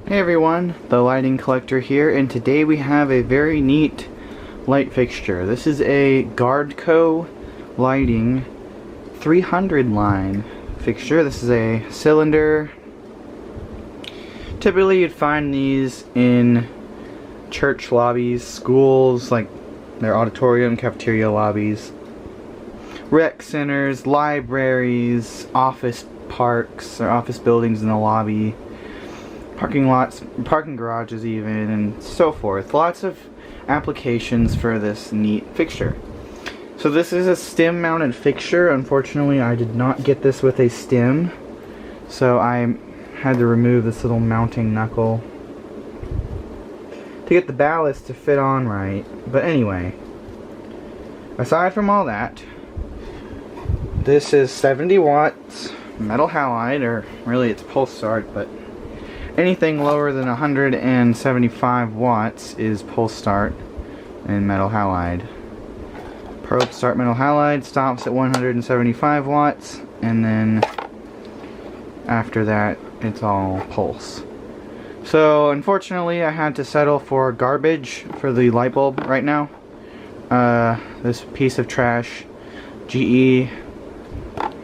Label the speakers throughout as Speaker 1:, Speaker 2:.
Speaker 1: Hey everyone, the lighting collector here, and today we have a very neat light fixture. This is a Gardco lighting 300 line fixture. This is a cylinder. Typically you'd find these in church lobbies, schools, like their auditorium, cafeteria lobbies, rec centers, libraries, office parks, or office buildings in the lobby, parking lots, parking garages even, and so forth. Lots of applications for this neat fixture. So this is a stem mounted fixture. Unfortunately, I did not get this with a stem, so I had to remove this little mounting knuckle to get the ballast to fit on right. But anyway, aside from all that, this is 70 watts metal halide, or really it's pulse start, but anything lower than 175 watts is pulse start and metal halide. Probe start metal halide stops at 175 watts, and then after that it's all pulse. So unfortunately I had to settle for garbage for the light bulb right now. This piece of trash GE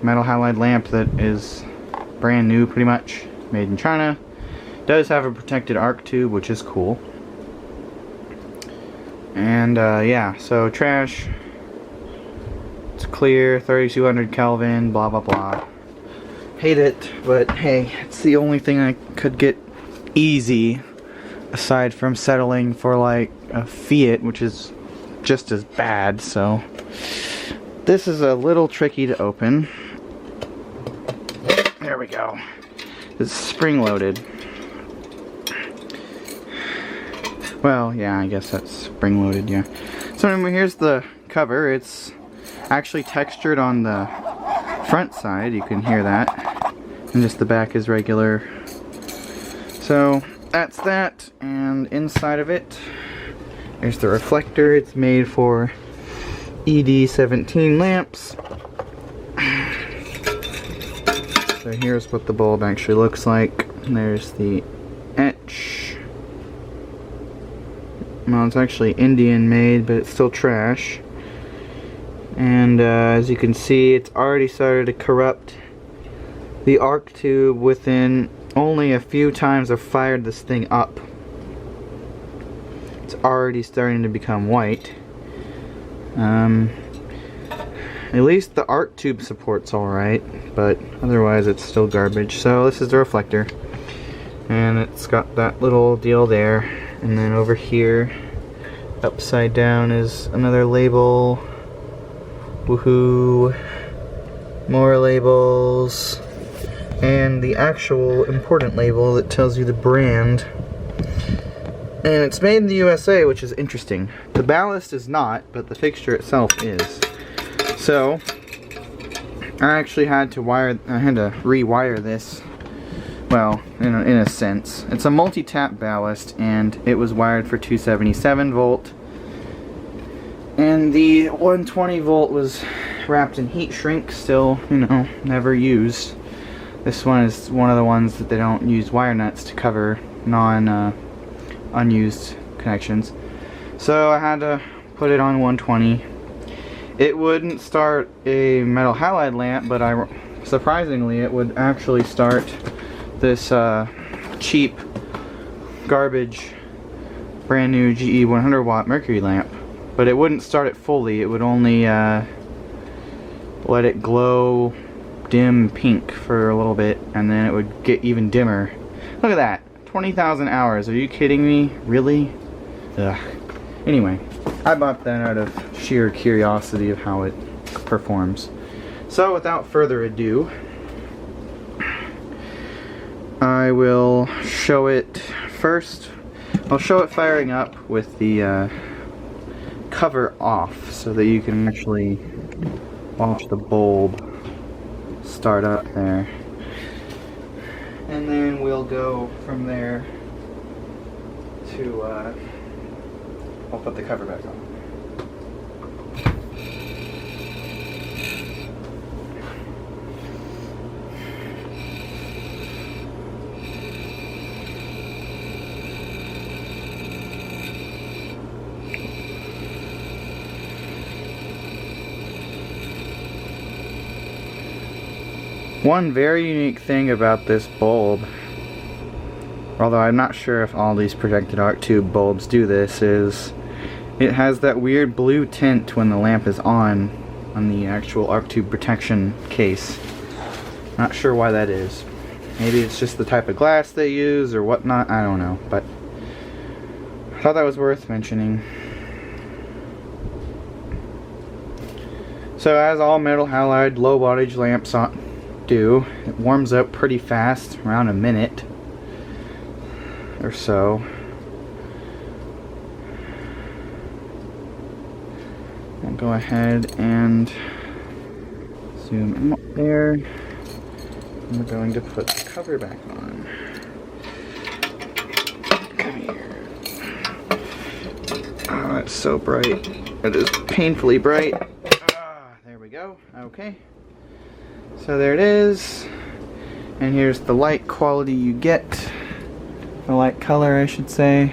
Speaker 1: metal halide lamp that is brand new, pretty much made in China, does have a protected arc tube, which is cool. And yeah, so trash, it's clear, 3200 Kelvin, blah blah blah. Hate it, but hey, it's the only thing I could get easy aside from settling for like a Fiat, which is just as bad. So this is a little tricky to open. There we go. It's spring loaded. Well, yeah, I guess that's spring loaded, yeah. So anyway, here's the cover. It's actually textured on the front side, you can hear that. And just the back is regular. So that's that, and inside of it, there's the reflector. It's made for ED17 lamps. So here's what the bulb actually looks like. There's the etch. Well, it's actually Indian made, but it's still trash. And as you can see, it's already started to corrupt the arc tube within only a few times I've fired this thing up. It's already starting to become white. At least the arc tube support's alright, but otherwise it's still garbage. So this is the reflector, and it's got that little deal there. And then over here, upside down, is another label. Woohoo! More labels. And the actual important label that tells you the brand. And it's made in the USA, which is interesting. The ballast is not, but the fixture itself is. So, I actually had to rewire this. Well, in a sense. It's a multi-tap ballast, and it was wired for 277 volt. And the 120 volt was wrapped in heat shrink, still, you know, never used. This one is one of the ones that they don't use wire nuts to cover unused connections. So I had to put it on 120. It wouldn't start a metal halide lamp, but surprisingly it would actually start this cheap garbage brand new GE 100 watt mercury lamp. But it wouldn't start it fully. It would only let it glow dim pink for a little bit, and then it would get even dimmer. Look at that, 20,000 hours. Are you kidding me? Really? Ugh. Anyway, I bought that out of sheer curiosity of how it performs. So without further ado, I will show it first. I'll show it firing up with the cover off so that you can actually watch the bulb start up there. And then we'll go from there to, I'll put the cover back on. One very unique thing about this bulb, although I'm not sure if all these protected arc tube bulbs do this, is it has that weird blue tint when the lamp is on the actual arc tube protection case. Not sure why that is. Maybe it's just the type of glass they use or whatnot, I don't know, but I thought that was worth mentioning. So as all metal halide low wattage lamps do, it warms up pretty fast, around a minute or so. I'll go ahead and zoom in up there. And we're going to put the cover back on. Come here. Oh, it's so bright. It is painfully bright. There we go. Okay. So there it is. And here's the light quality you get. The light color, I should say.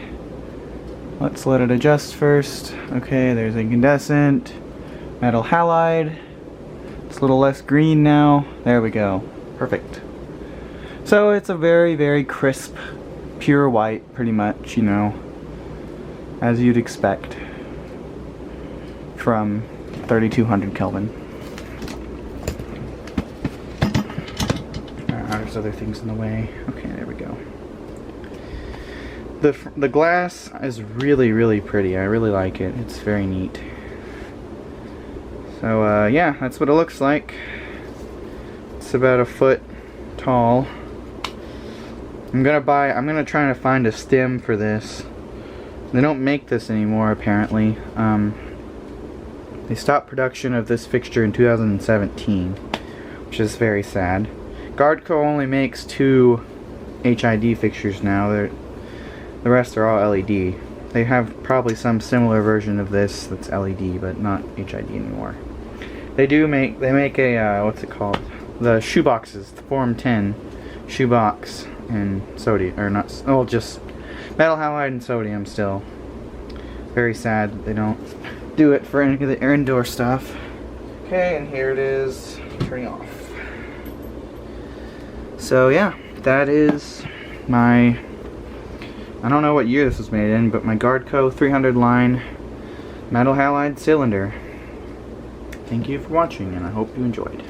Speaker 1: Let's let it adjust first. Okay, there's incandescent, metal halide. It's a little less green now. There we go. Perfect. So it's a very, very crisp, pure white, pretty much, you know, as you'd expect from 3200 Kelvin. There's other things in the way. Okay, there we go. The glass is really, really pretty. I really like it. It's very neat. So yeah, that's what it looks like. It's about a foot tall. I'm gonna try to find a stem for this. They don't make this anymore, apparently. They stopped production of this fixture in 2017, which is very sad. Gardco only makes 2 HID fixtures now. The rest are all LED. They have probably some similar version of this that's LED, but not HID anymore. They make a what's it called? The shoe boxes, the Form 10 shoe box and sodium, or not, oh, just metal halide and sodium still. Very sad that they don't do it for any of the indoor stuff. Okay, and here it is, turning off. So yeah, that is my, I don't know what year this was made in, but my Gardco 300 line metal halide cylinder. Thank you for watching, and I hope you enjoyed.